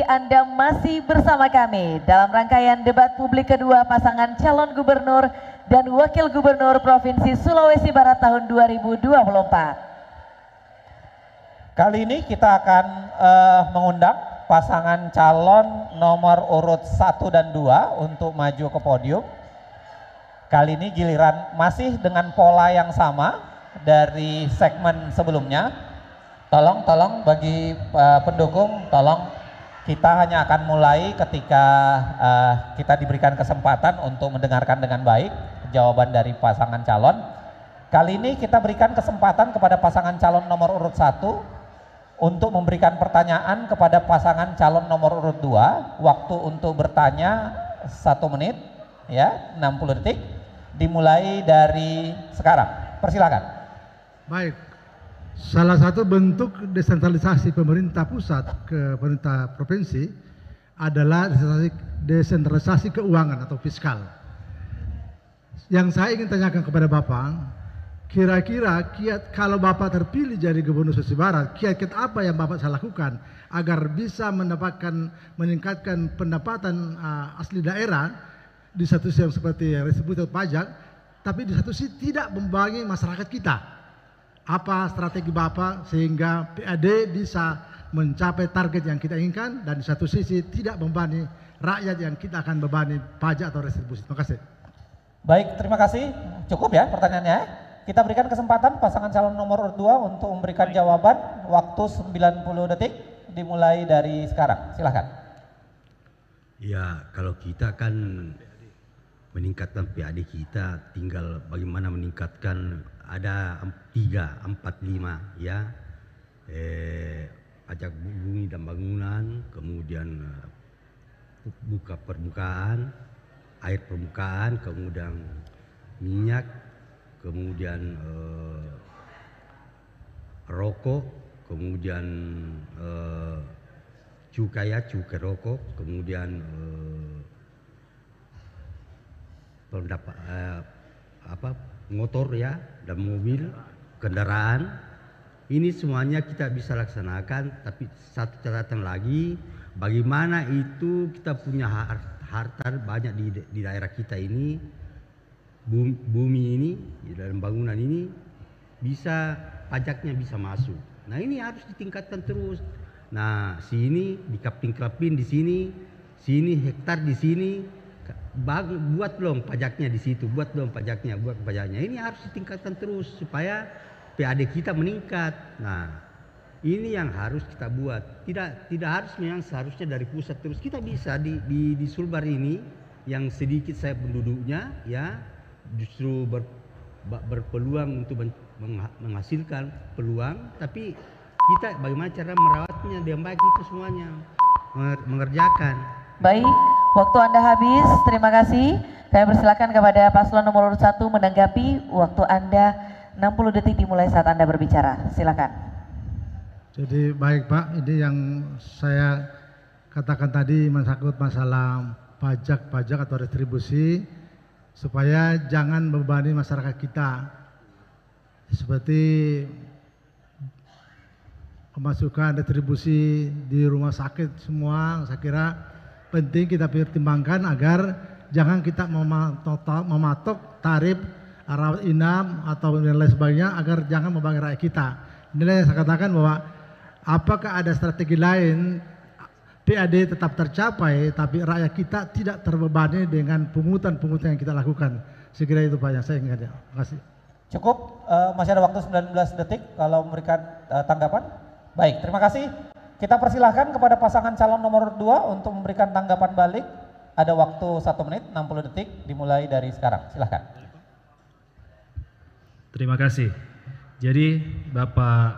Anda masih bersama kami dalam rangkaian debat publik kedua pasangan calon gubernur dan wakil gubernur Provinsi Sulawesi Barat tahun 2024. Kali ini kita akan mengundang pasangan calon nomor urut 1 dan 2 untuk maju ke podium. Kali ini giliran masih dengan pola yang sama dari segmen sebelumnya. Tolong bagi pendukung, tolong kita hanya akan mulai ketika kita diberikan kesempatan untuk mendengarkan dengan baik jawaban dari pasangan calon. Kali ini kita berikan kesempatan kepada pasangan calon nomor urut 1 untuk memberikan pertanyaan kepada pasangan calon nomor urut 2. Waktu untuk bertanya 1 menit, ya, 60 detik, dimulai dari sekarang. Persilakan. Baik. Salah satu bentuk desentralisasi pemerintah pusat ke pemerintah provinsi adalah desentralisasi keuangan atau fiskal. Yang saya ingin tanyakan kepada Bapak, kira-kira kiat kalau Bapak terpilih jadi Gubernur Sulawesi Barat, kiat-kiat apa yang Bapak bisa lakukan agar bisa meningkatkan pendapatan asli daerah di satu sisi yang seperti retribusi pajak, tapi di satu sisi tidak membangi masyarakat kita. Apa strategi Bapak sehingga PAD bisa mencapai target yang kita inginkan dan di satu sisi tidak membebani rakyat yang kita akan bebani pajak atau retribusi. Terima kasih. Baik, terima kasih. Cukup ya pertanyaannya. Kita berikan kesempatan pasangan calon nomor urut 2 untuk memberikan jawaban. Waktu 90 detik dimulai dari sekarang. Silahkan. Ya, kalau kita kan meningkatkan PAD kita, tinggal bagaimana meningkatkan. Ada 3, 4, 5 ya, pajak bumi dan bangunan, kemudian buka permukaan, air permukaan, kemudian minyak, kemudian rokok, kemudian cukai rokok, kemudian motor ya, dan mobil, kendaraan. Ini semuanya kita bisa laksanakan, tapi satu catatan lagi, bagaimana itu kita punya harta banyak di daerah kita ini, bumi ini dan bangunan ini bisa pajaknya bisa masuk. Nah, ini harus ditingkatkan terus. Nah, sini dikapin-kapin di sini hektar di sini. Buat dong pajaknya di situ, buat pajaknya. Ini harus ditingkatkan terus supaya PAD kita meningkat. Nah, ini yang harus kita buat. Tidak harus memang seharusnya dari pusat terus. Kita bisa di Sulbar ini yang sedikit saya penduduknya ya, justru berpeluang untuk menghasilkan peluang, tapi kita bagaimana cara merawatnya dengan baik itu semuanya mengerjakan. Baik, waktu Anda habis. Terima kasih. Kami persilakan kepada paslon nomor urut 1 menanggapi. Waktu Anda 60 detik dimulai saat Anda berbicara. Silakan. Jadi baik Pak, ini yang saya katakan tadi menyangkut masalah pajak atau retribusi supaya jangan membebani masyarakat kita. Seperti pemasukan retribusi di rumah sakit semua, saya kira penting kita pertimbangkan agar jangan kita mematok tarif rawat inap atau dan lain sebagainya agar jangan membebani rakyat kita. Inilah yang saya katakan bahwa apakah ada strategi lain PAD tetap tercapai tapi rakyat kita tidak terbebani dengan pungutan-pungutan yang kita lakukan. Sekira itu Pak yang saya inginkan. Terima kasih. Cukup, masih ada waktu 19 detik kalau memberikan tanggapan. Baik, terima kasih. Kita persilahkan kepada pasangan calon nomor 2 untuk memberikan tanggapan balik. Ada waktu 1 menit 60 detik dimulai dari sekarang. Silahkan. Terima kasih. Jadi Bapak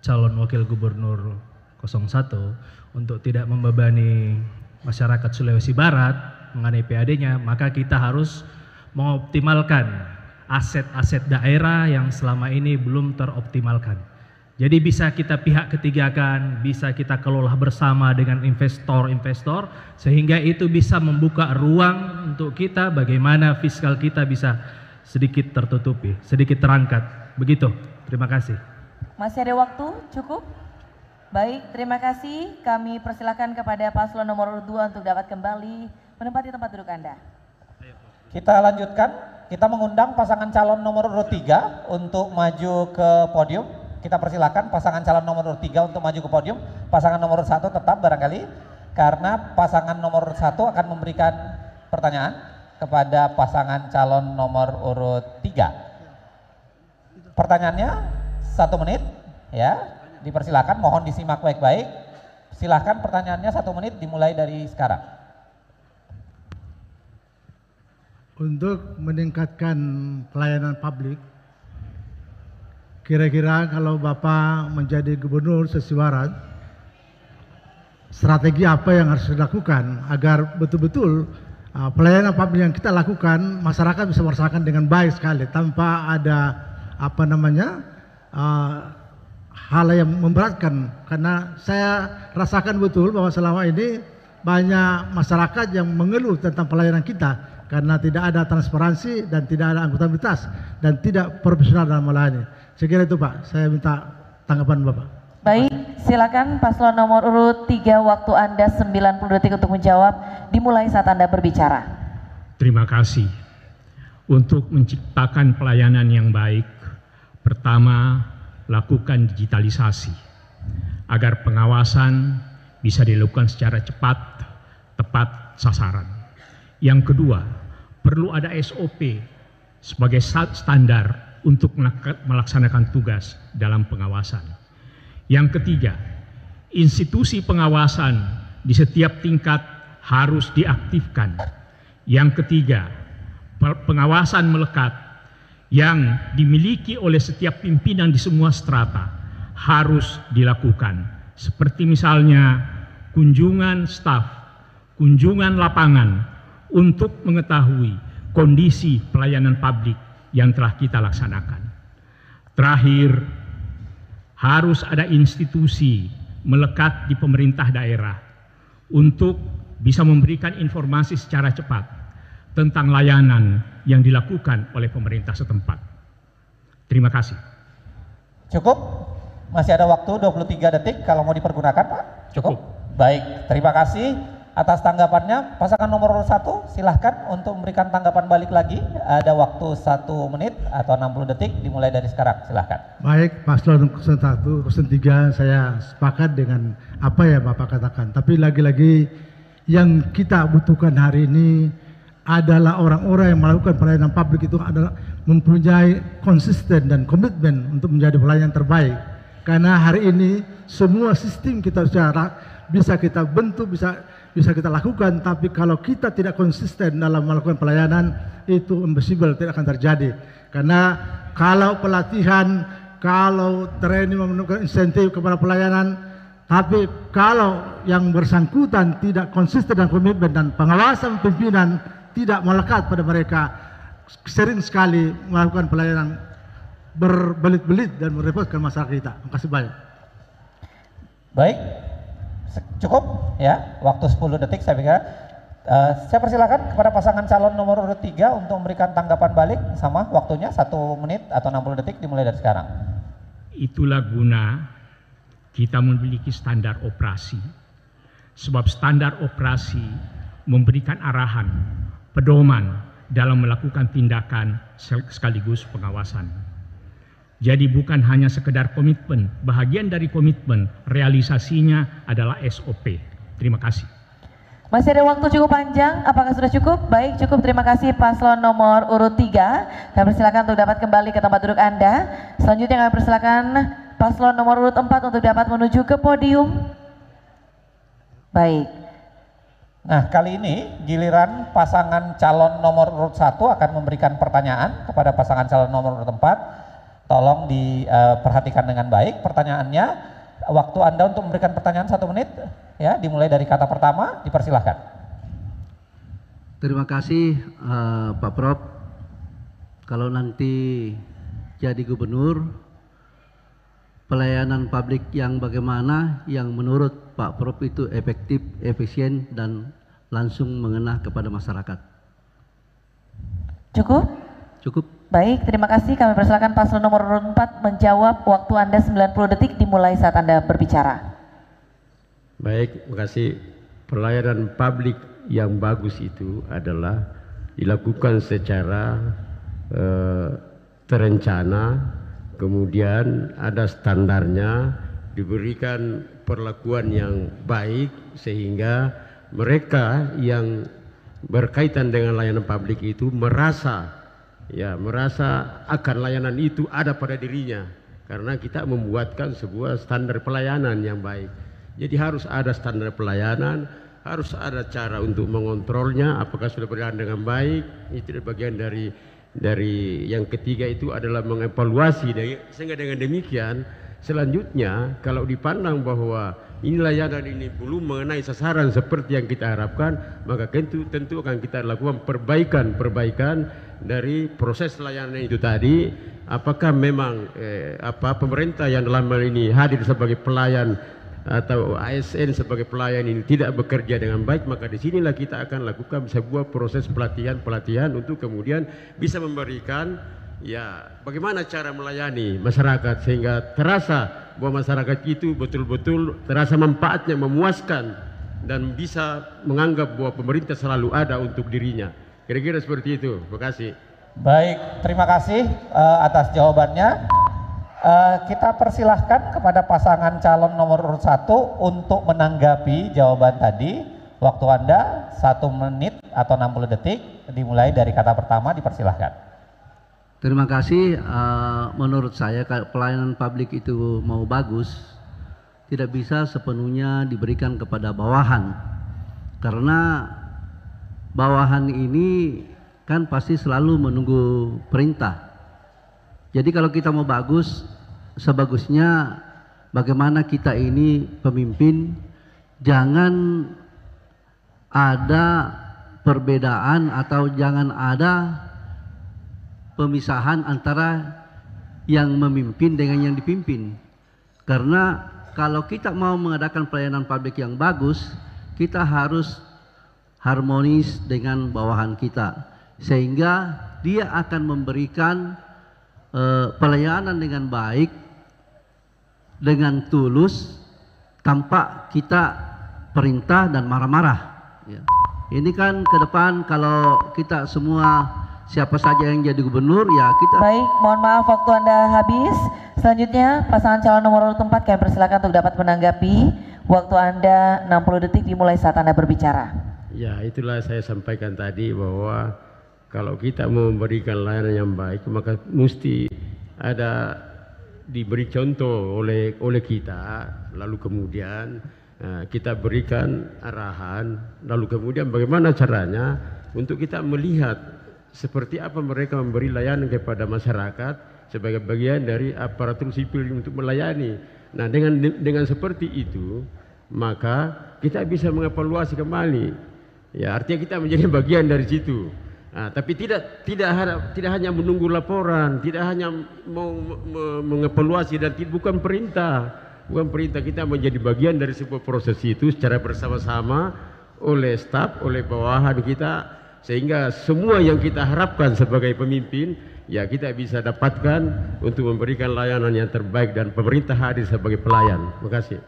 calon wakil gubernur 01 untuk tidak membebani masyarakat Sulawesi Barat mengenai PAD-nya, maka kita harus mengoptimalkan aset-aset daerah yang selama ini belum teroptimalkan. Jadi bisa kita pihak ketigakan, bisa kita kelola bersama dengan investor-investor sehingga itu bisa membuka ruang untuk kita bagaimana fiskal kita bisa sedikit tertutupi, sedikit terangkat. Begitu. Terima kasih. Masih ada waktu cukup? Baik, terima kasih. Kami persilakan kepada paslon nomor urut 2 untuk dapat kembali menempati tempat duduk Anda. Kita lanjutkan, kita mengundang pasangan calon nomor urut 3 untuk maju ke podium. Kita persilakan pasangan calon nomor urut 3 untuk maju ke podium. Pasangan nomor urut 1 tetap barangkali, karena pasangan nomor urut 1 akan memberikan pertanyaan kepada pasangan calon nomor urut 3. Pertanyaannya 1 menit, ya. Dipersilakan, mohon disimak baik-baik. Silahkan pertanyaannya 1 menit dimulai dari sekarang. Untuk meningkatkan pelayanan publik, kira-kira kalau Bapak menjadi gubernur Sesiwaran, strategi apa yang harus dilakukan agar betul-betul pelayanan publik yang kita lakukan, masyarakat bisa merasakan dengan baik sekali tanpa ada hal yang memberatkan, karena saya rasakan betul bahwa selama ini banyak masyarakat yang mengeluh tentang pelayanan kita karena tidak ada transparansi dan tidak ada akuntabilitas dan tidak profesional dalam melayani. Saya kira itu Pak, saya minta tanggapan Bapak. Baik, silakan paslon nomor urut 3, waktu Anda 90 detik untuk menjawab, dimulai saat Anda berbicara. Terima kasih. Untuk menciptakan pelayanan yang baik, pertama, lakukan digitalisasi agar pengawasan bisa dilakukan secara cepat, tepat sasaran. Yang kedua, perlu ada SOP sebagai standar untuk melaksanakan tugas dalam pengawasan. Yang ketiga, institusi pengawasan di setiap tingkat harus diaktifkan. Yang ketiga, pengawasan melekat yang dimiliki oleh setiap pimpinan di semua strata harus dilakukan. Seperti misalnya kunjungan staf, kunjungan lapangan untuk mengetahui kondisi pelayanan publik yang telah kita laksanakan. Terakhir, harus ada institusi melekat di pemerintah daerah untuk bisa memberikan informasi secara cepat tentang layanan yang dilakukan oleh pemerintah setempat. Terima kasih. Cukup? Masih ada waktu 23 detik kalau mau dipergunakan Pak? Cukup? Baik, terima kasih atas tanggapannya. Pasangan nomor urut 1 silahkan untuk memberikan tanggapan balik lagi. Ada waktu 1 menit atau 60 detik dimulai dari sekarang, silahkan. Baik, paslon 01, 03 saya sepakat dengan apa yang Bapak katakan. Tapi lagi-lagi yang kita butuhkan hari ini adalah orang-orang yang melakukan pelayanan publik itu adalah mempunyai konsisten dan komitmen untuk menjadi pelayan terbaik. Karena hari ini semua sistem kita bisa kita bentuk, bisa kita lakukan, tapi kalau kita tidak konsisten dalam melakukan pelayanan, itu impossible, tidak akan terjadi. Karena kalau pelatihan, kalau training memenuhi insentif kepada pelayanan, tapi kalau yang bersangkutan tidak konsisten dan komitmen dan pengawasan pimpinan tidak melekat pada mereka, sering sekali melakukan pelayanan berbelit-belit dan merepotkan masyarakat kita. Terima kasih banyak. Baik, cukup ya, waktu 10 detik saya pikir. Saya persilakan kepada pasangan calon nomor urut 3 untuk memberikan tanggapan balik, sama waktunya 1 menit atau 60 detik dimulai dari sekarang. Itulah guna kita memiliki standar operasi, sebab standar operasi memberikan arahan, pedoman dalam melakukan tindakan sekaligus pengawasan. Jadi bukan hanya sekedar komitmen, bahagian dari komitmen realisasinya adalah SOP. Terima kasih. Masih ada waktu cukup panjang, apakah sudah cukup? Baik, cukup. Terima kasih paslon nomor urut 3. Kami persilakan untuk dapat kembali ke tempat duduk Anda. Selanjutnya kami persilakan paslon nomor urut 4 untuk dapat menuju ke podium. Baik. Nah, kali ini giliran pasangan calon nomor urut 1 akan memberikan pertanyaan kepada pasangan calon nomor urut 4. Tolong diperhatikan dengan baik pertanyaannya. Waktu Anda untuk memberikan pertanyaan 1 menit, ya, dimulai dari kata pertama, dipersilahkan. Terima kasih Pak Prof. Kalau nanti jadi gubernur, pelayanan publik yang bagaimana yang menurut Pak Prof itu efektif, efisien, dan langsung mengena kepada masyarakat? Cukup? Cukup. Baik, terima kasih. Kami persilakan paslon nomor urut 4 menjawab. Waktu Anda 90 detik dimulai saat Anda berbicara. Baik, makasih. Pelayanan publik yang bagus itu adalah dilakukan secara terencana, kemudian ada standarnya, diberikan perlakuan yang baik sehingga mereka yang berkaitan dengan layanan publik itu merasa akan layanan itu ada pada dirinya, karena kita membuatkan sebuah standar pelayanan yang baik. Jadi harus ada standar pelayanan, harus ada cara untuk mengontrolnya apakah sudah berjalan dengan baik. Itu bagian dari yang ketiga itu adalah mengevaluasi, sehingga dengan demikian selanjutnya kalau dipandang bahwa ini layanan ini belum mengenai sasaran seperti yang kita harapkan, maka tentu akan kita lakukan perbaikan dari proses layanan itu tadi. Apakah memang pemerintah yang dalam hal ini hadir sebagai pelayan atau ASN sebagai pelayan ini tidak bekerja dengan baik, maka disinilah kita akan lakukan sebuah proses pelatihan untuk kemudian bisa memberikan bagaimana cara melayani masyarakat sehingga terasa bahwa masyarakat itu betul-betul terasa manfaatnya, memuaskan, dan bisa menganggap bahwa pemerintah selalu ada untuk dirinya. Kira-kira seperti itu. Terima kasih. Baik, terima kasih atas jawabannya. Kita persilahkan kepada pasangan calon nomor urut 1 untuk menanggapi jawaban tadi. Waktu Anda 1 menit atau 60 detik, dimulai dari kata pertama, dipersilahkan. Terima kasih. Menurut saya kalau pelayanan publik itu mau bagus, tidak bisa sepenuhnya diberikan kepada bawahan, karena bawahan ini kan pasti selalu menunggu perintah. Jadi kalau kita mau bagus, sebagusnya bagaimana kita ini pemimpin, jangan ada perbedaan atau jangan ada pemisahan antara yang memimpin dengan yang dipimpin. Karena kalau kita mau mengadakan pelayanan publik yang bagus, kita harus harmonis dengan bawahan kita, sehingga dia akan memberikan pelayanan dengan baik, dengan tulus, tanpa kita perintah dan marah-marah. Ya. Ini kan ke depan kalau kita semua siapa saja yang jadi gubernur, ya kita. Baik, mohon maaf waktu Anda habis. Selanjutnya pasangan calon nomor urut 4 kami persilakan untuk dapat menanggapi. Waktu Anda 60 detik dimulai saat Anda berbicara. Ya, itulah saya sampaikan tadi bahwa kalau kita mau memberikan layanan yang baik, maka mesti ada diberi contoh oleh kita, lalu kemudian kita berikan arahan, lalu kemudian bagaimana caranya untuk kita melihat seperti apa mereka memberi layanan kepada masyarakat sebagai bagian dari aparatur sipil untuk melayani. Nah, dengan seperti itu, maka kita bisa mengevaluasi kembali. Ya, artinya kita menjadi bagian dari situ. Nah, tapi tidak hanya menunggu laporan, tidak hanya mengevaluasi, dan bukan perintah. Bukan perintah, kita menjadi bagian dari sebuah proses itu secara bersama-sama oleh staf, oleh bawahan kita, sehingga semua yang kita harapkan sebagai pemimpin, ya kita bisa dapatkan untuk memberikan layanan yang terbaik, dan pemerintah hadir sebagai pelayan. Terima kasih.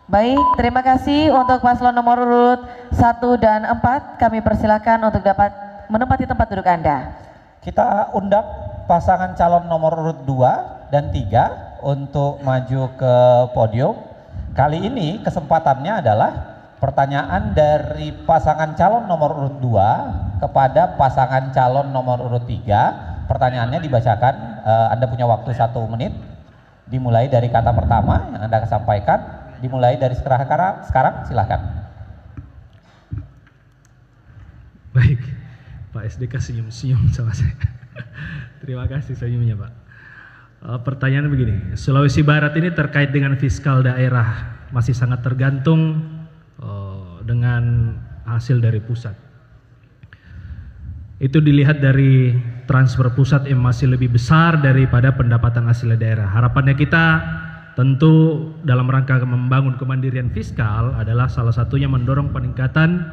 Baik, terima kasih untuk paslon nomor urut 1 dan 4. Kami persilakan untuk dapat menempati tempat duduk Anda. Kita undang pasangan calon nomor urut 2 dan 3 untuk maju ke podium. Kali ini kesempatannya adalah pertanyaan dari pasangan calon nomor urut 2 kepada pasangan calon nomor urut 3. Pertanyaannya dibacakan, Anda punya waktu 1 menit, dimulai dari kata pertama yang Anda sampaikan, dimulai dari sekarang silahkan. Baik, Pak SDK senyum-senyum sama saya. Terima kasih senyumnya, Pak. Pertanyaan begini, Sulawesi Barat ini terkait dengan fiskal daerah masih sangat tergantung dengan hasil dari pusat. Itu dilihat dari transfer pusat yang masih lebih besar daripada pendapatan asli daerah. Harapannya kita tentu dalam rangka membangun kemandirian fiskal adalah salah satunya mendorong peningkatan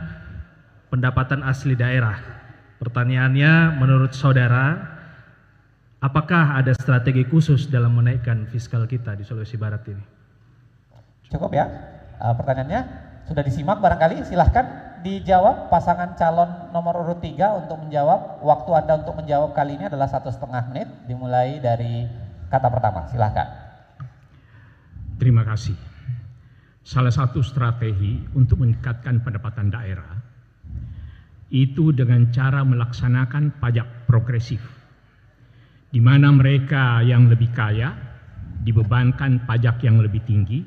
pendapatan asli daerah. Pertanyaannya, menurut saudara, apakah ada strategi khusus dalam menaikkan fiskal kita di Sulawesi Barat ini? Cukup ya. Pertanyaannya sudah disimak barangkali, silahkan dijawab pasangan calon nomor urut 3 untuk menjawab. Waktu Anda untuk menjawab kali ini adalah 1,5 menit, dimulai dari kata pertama, silahkan. Terima kasih. Salah satu strategi untuk meningkatkan pendapatan daerah itu dengan cara melaksanakan pajak progresif, di mana mereka yang lebih kaya dibebankan pajak yang lebih tinggi,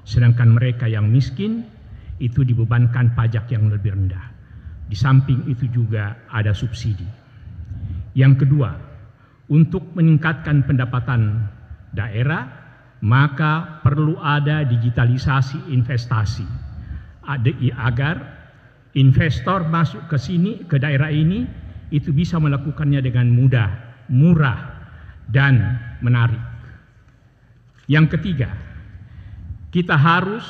sedangkan mereka yang miskin itu dibebankan pajak yang lebih rendah. Di samping itu juga ada subsidi. Yang kedua, untuk meningkatkan pendapatan daerah, maka perlu ada digitalisasi investasi agar investor masuk ke sini, ke daerah ini, itu bisa melakukannya dengan mudah, murah, dan menarik. Yang ketiga, kita harus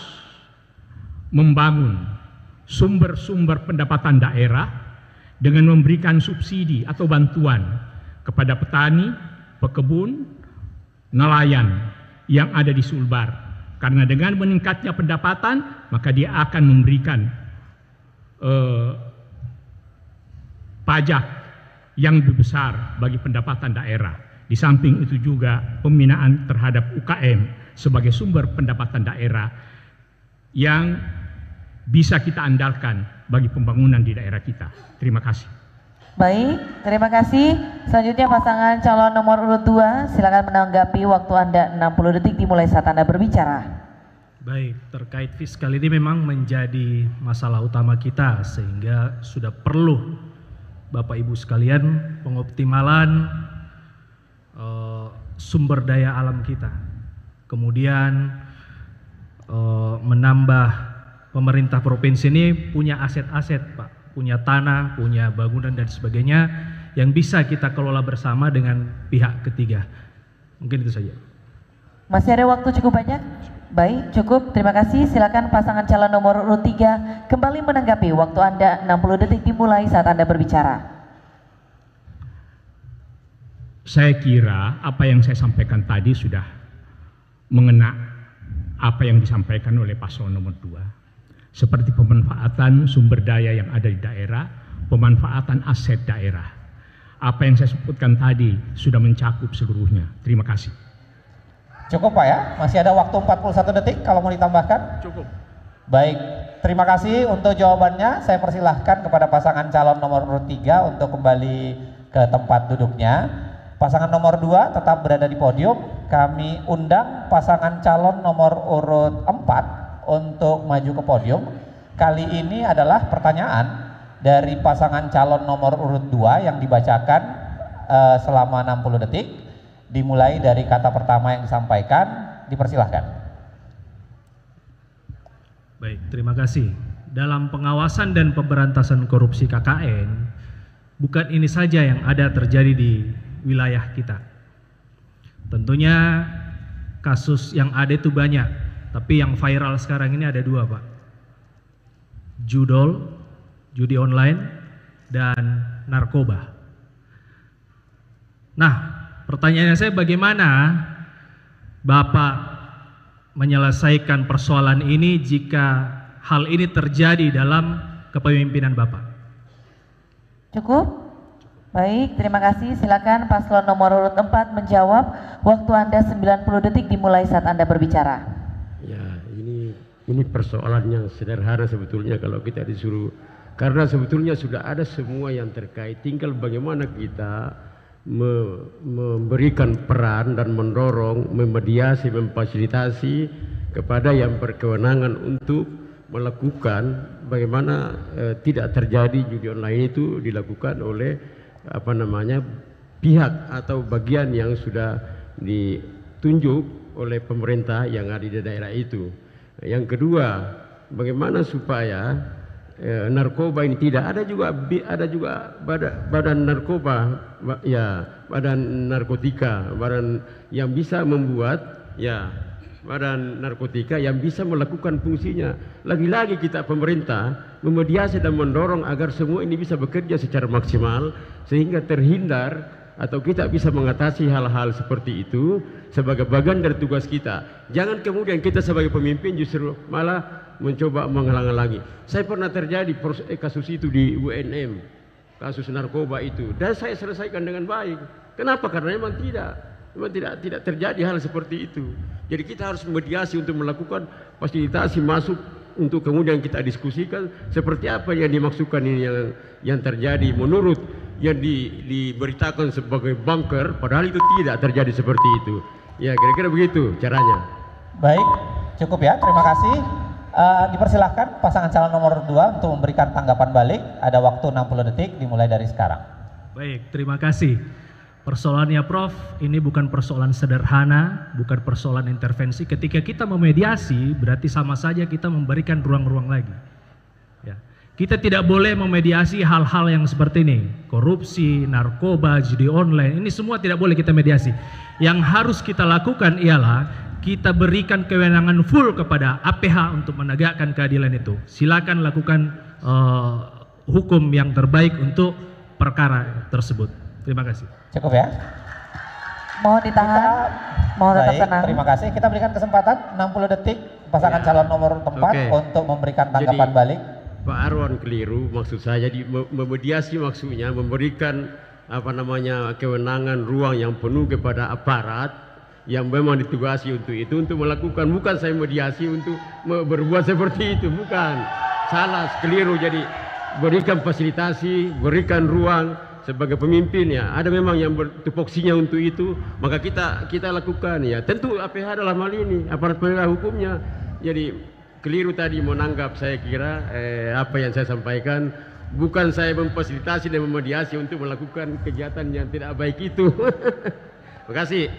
membangun sumber-sumber pendapatan daerah dengan memberikan subsidi atau bantuan kepada petani, pekebun, nelayan yang ada di Sulbar. Karena dengan meningkatnya pendapatan, maka dia akan memberikan pajak yang lebih besar bagi pendapatan daerah. Di samping itu juga pembinaan terhadap UKM sebagai sumber pendapatan daerah yang bisa kita andalkan bagi pembangunan di daerah kita. Terima kasih. Baik, terima kasih. Selanjutnya pasangan calon nomor urut 2, silakan menanggapi, waktu Anda 60 detik dimulai saat Anda berbicara. Baik, terkait fiskal ini memang menjadi masalah utama kita, sehingga sudah perlu Bapak Ibu sekalian pengoptimalan sumber daya alam kita. Kemudian menambah, pemerintah provinsi ini punya aset-aset Pak, punya tanah, punya bangunan dan sebagainya yang bisa kita kelola bersama dengan pihak ketiga. Mungkin itu saja. Masih ada waktu cukup banyak? Baik, cukup. Terima kasih. Silakan pasangan calon nomor urut 3 kembali menanggapi. Waktu Anda 60 detik dimulai saat Anda berbicara. Saya kira apa yang saya sampaikan tadi sudah mengena apa yang disampaikan oleh paslon nomor 2. Seperti pemanfaatan sumber daya yang ada di daerah, pemanfaatan aset daerah. Apa yang saya sebutkan tadi sudah mencakup seluruhnya. Terima kasih. Cukup Pak ya, masih ada waktu 41 detik kalau mau ditambahkan. Cukup. Baik, terima kasih untuk jawabannya. Saya persilahkan kepada pasangan calon nomor urut 3 untuk kembali ke tempat duduknya. Pasangan nomor 2 tetap berada di podium. Kami undang pasangan calon nomor urut 4 untuk maju ke podium. Kali ini adalah pertanyaan dari pasangan calon nomor urut 2 yang dibacakan selama 60 detik. Dimulai dari kata pertama yang disampaikan, dipersilahkan. Baik, terima kasih. Dalam pengawasan dan pemberantasan korupsi KKN, bukan ini saja yang ada terjadi di wilayah kita. Tentunya kasus yang ada itu banyak, tapi yang viral sekarang ini ada 2 Pak. Judol, judi online, dan narkoba. Nah, pertanyaannya saya, bagaimana Bapak menyelesaikan persoalan ini jika hal ini terjadi dalam kepemimpinan Bapak? Cukup? Baik, terima kasih. Silakan paslon nomor urut 4 menjawab. Waktu Anda 90 detik dimulai saat Anda berbicara. Ya, ini persoalan yang sederhana sebetulnya kalau kita disuruh, karena sebetulnya sudah ada semua yang terkait, tinggal bagaimana kita memberikan peran dan mendorong, memediasi, memfasilitasi kepada yang berkewenangan untuk melakukan bagaimana tidak terjadi judi online itu dilakukan oleh pihak atau bagian yang sudah ditunjuk oleh pemerintah yang ada di daerah itu. Yang kedua, bagaimana supaya narkoba ini tidak ada juga badan narkoba, ya, badan narkotika, badan yang bisa membuat, ya, badan narkotika yang bisa melakukan fungsinya. Lagi-lagi kita pemerintah memediasi dan mendorong agar semua ini bisa bekerja secara maksimal sehingga terhindar atau kita bisa mengatasi hal-hal seperti itu sebagai bagian dari tugas kita. Jangan kemudian kita sebagai pemimpin justru malah mencoba menghalang-halangi. Saya pernah terjadi kasus itu di UNM, kasus narkoba itu, dan saya selesaikan dengan baik. Kenapa? Karena memang tidak terjadi hal seperti itu. Jadi kita harus mediasi untuk melakukan fasilitasi masuk untuk kemudian kita diskusikan seperti apa yang dimaksudkan ini yang terjadi menurut yang diberitakan sebagai bunker, padahal itu tidak terjadi seperti itu. Ya, kira-kira begitu caranya. Baik, cukup ya, terima kasih. Dipersilahkan pasangan calon nomor 2 untuk memberikan tanggapan balik. Ada waktu 60 detik dimulai dari sekarang. Baik, terima kasih. Persoalannya Prof, ini bukan persoalan sederhana, bukan persoalan intervensi. Ketika kita memediasi, berarti sama saja kita memberikan ruang-ruang lagi. Ya. Kita tidak boleh memediasi hal-hal yang seperti ini. Korupsi, narkoba, judi online, ini semua tidak boleh kita mediasi. Yang harus kita lakukan ialah kita berikan kewenangan full kepada APH untuk menegakkan keadilan itu. Silakan lakukan hukum yang terbaik untuk perkara tersebut. Terima kasih. Cukup ya. Mohon ditahan. Mohon tetap Baik, tenang. terima kasih. Kita berikan kesempatan 60 detik pasangan calon nomor 4 untuk memberikan tanggapan balik. Pak Arwan keliru, maksud saya memediasi maksudnya memberikan kewenangan ruang yang penuh kepada aparat yang memang ditugasi untuk itu, untuk melakukan, bukan saya mediasi untuk berbuat seperti itu, bukan. Salah, keliru. Jadi berikan fasilitasi, berikan ruang sebagai pemimpin ya. Ada memang yang bertupoksinya untuk itu, maka kita lakukan ya. Tentu APH dalam hal ini aparat penegak hukumnya. Jadi keliru tadi menanggap, saya kira apa yang saya sampaikan, bukan saya memfasilitasi dan memediasi untuk melakukan kegiatan yang tidak baik itu. Terima kasih.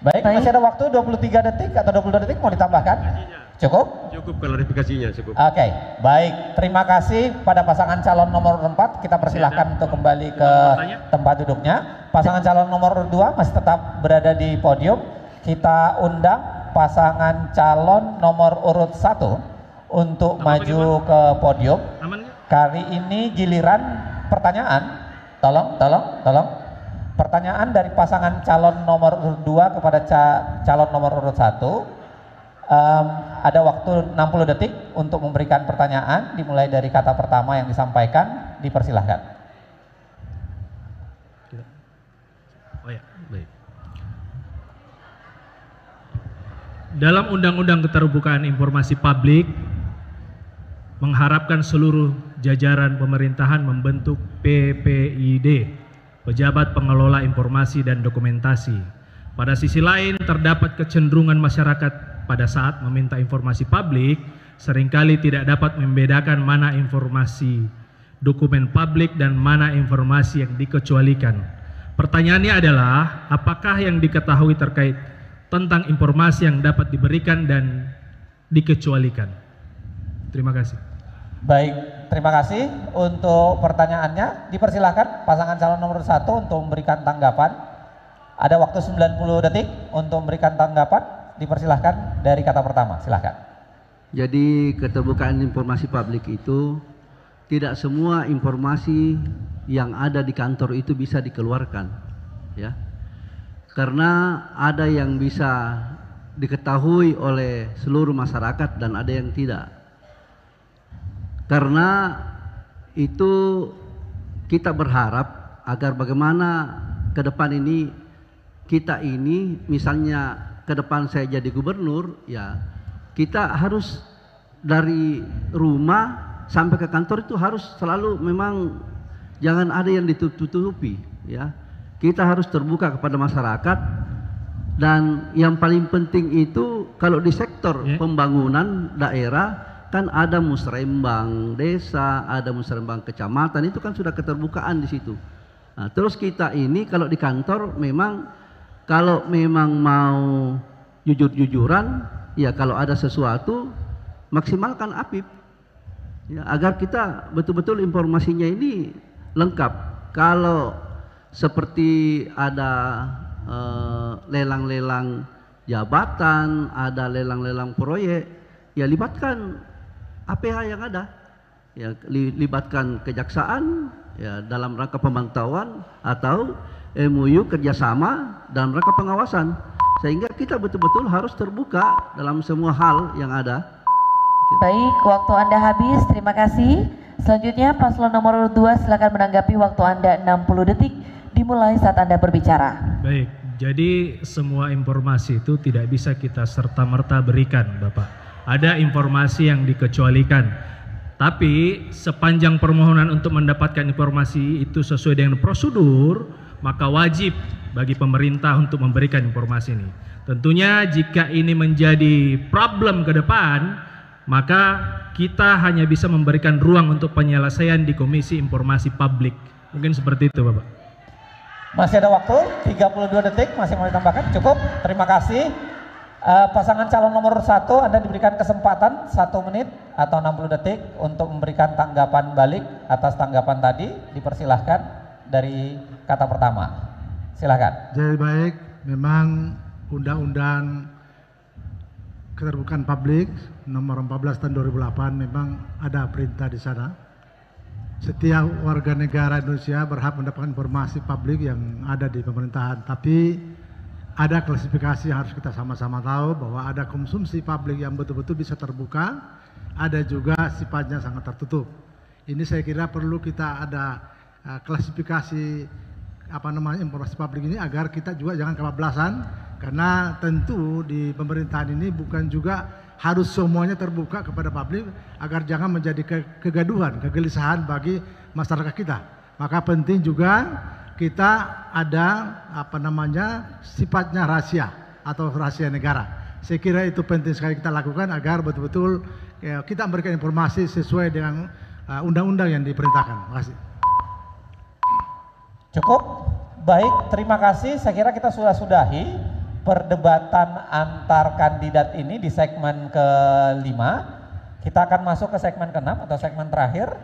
Baik, masih ada waktu 23 detik atau 22 detik, mau ditambahkan? Cukup? Cukup klarifikasinya, cukup. Oke, baik. Terima kasih pada pasangan calon nomor 4. Kita persilahkan untuk kembali ke tempat duduknya. Pasangan calon nomor 2 masih tetap berada di podium. Kita undang pasangan calon nomor urut 1 untuk maju ke podium. Kali ini giliran pertanyaan. Tolong. Pertanyaan dari pasangan calon nomor urut 2 kepada calon nomor urut 1. Ada waktu 60 detik untuk memberikan pertanyaan, dimulai dari kata pertama yang disampaikan. Dipersilahkan. Oh ya, baik. Dalam Undang-Undang Keterbukaan Informasi Publik mengharapkan seluruh jajaran pemerintahan membentuk PPID, Pejabat Pengelola Informasi dan Dokumentasi. Pada sisi lain, terdapat kecenderungan masyarakat pada saat meminta informasi publik seringkali tidak dapat membedakan mana informasi dokumen publik dan mana informasi yang dikecualikan. Pertanyaannya adalah, apakah yang diketahui terkait tentang informasi yang dapat diberikan dan dikecualikan? Terima kasih. Baik, terima kasih untuk pertanyaannya. Dipersilahkan pasangan calon nomor 1 untuk memberikan tanggapan. Ada waktu 90 detik untuk memberikan tanggapan. Dipersilahkan dari kata pertama, silahkan. Jadi keterbukaan informasi publik itu tidak semua informasi yang ada di kantor itu bisa dikeluarkan, ya. Karena ada yang bisa diketahui oleh seluruh masyarakat dan ada yang tidak. Karena itu kita berharap agar bagaimana ke depan ini, kita ini misalnya ke depan saya jadi gubernur, ya kita harus dari rumah sampai ke kantor itu harus selalu memang jangan ada yang ditutupi, ya. Kita harus terbuka kepada masyarakat, dan yang paling penting itu kalau di sektor pembangunan daerah kan ada musrembang desa, ada musrembang kecamatan, itu kan sudah keterbukaan di situ. Nah, terus kita ini kalau di kantor memang kalau memang mau jujur-jujuran, ya kalau ada sesuatu maksimalkan APIP, ya, agar kita betul-betul informasinya ini lengkap. Kalau seperti ada lelang-lelang jabatan, ada lelang-lelang proyek, ya libatkan APH yang ada, ya libatkan kejaksaan, ya dalam rangka pemantauan atau MOU kerjasama dalam rangka pengawasan, sehingga kita betul-betul harus terbuka dalam semua hal yang ada. Baik, waktu Anda habis. Terima kasih. Selanjutnya paslon nomor 2 silakan menanggapi, waktu Anda 60 detik dimulai saat Anda berbicara. Baik, jadi semua informasi itu tidak bisa kita serta-merta berikan, Bapak. Ada informasi yang dikecualikan. Tapi sepanjang permohonan untuk mendapatkan informasi itu sesuai dengan prosedur, maka wajib bagi pemerintah untuk memberikan informasi ini. Tentunya jika ini menjadi problem ke depan, maka kita hanya bisa memberikan ruang untuk penyelesaian di Komisi Informasi Publik. Mungkin seperti itu, Bapak. Masih ada waktu 32 detik, masih mau ditambahkan? Cukup, terima kasih. Pasangan calon nomor 1 Anda diberikan kesempatan 1 menit atau 60 detik untuk memberikan tanggapan balik atas tanggapan tadi. Dipersilahkan dari kata pertama. Silahkan. Jadi baik, memang Undang-Undang Keterbukaan Publik nomor 14 tahun 2008 memang ada perintah di sana. Setiap warga negara Indonesia berhak mendapatkan informasi publik yang ada di pemerintahan. Tapi ada klasifikasi yang harus kita sama-sama tahu, bahwa ada konsumsi publik yang betul-betul bisa terbuka, ada juga sifatnya sangat tertutup. Ini saya kira perlu kita ada klasifikasi informasi publik ini agar kita juga jangan kebablasan, karena tentu di pemerintahan ini bukan juga harus semuanya terbuka kepada publik agar jangan menjadi kegaduhan, kegelisahan bagi masyarakat kita. Maka penting juga kita ada sifatnya rahasia atau rahasia negara. Saya kira itu penting sekali kita lakukan agar betul-betul kita memberikan informasi sesuai dengan undang-undang yang diperintahkan. Terima kasih. Cukup, baik, terima kasih. Saya kira kita sudah sudahi perdebatan antar kandidat ini di segmen ke-5. Kita akan masuk ke segmen ke-6 atau segmen terakhir.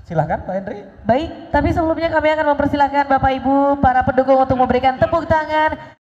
Silahkan Pak Henry. Baik, tapi sebelumnya kami akan mempersilahkan Bapak Ibu para pendukung untuk memberikan tepuk tangan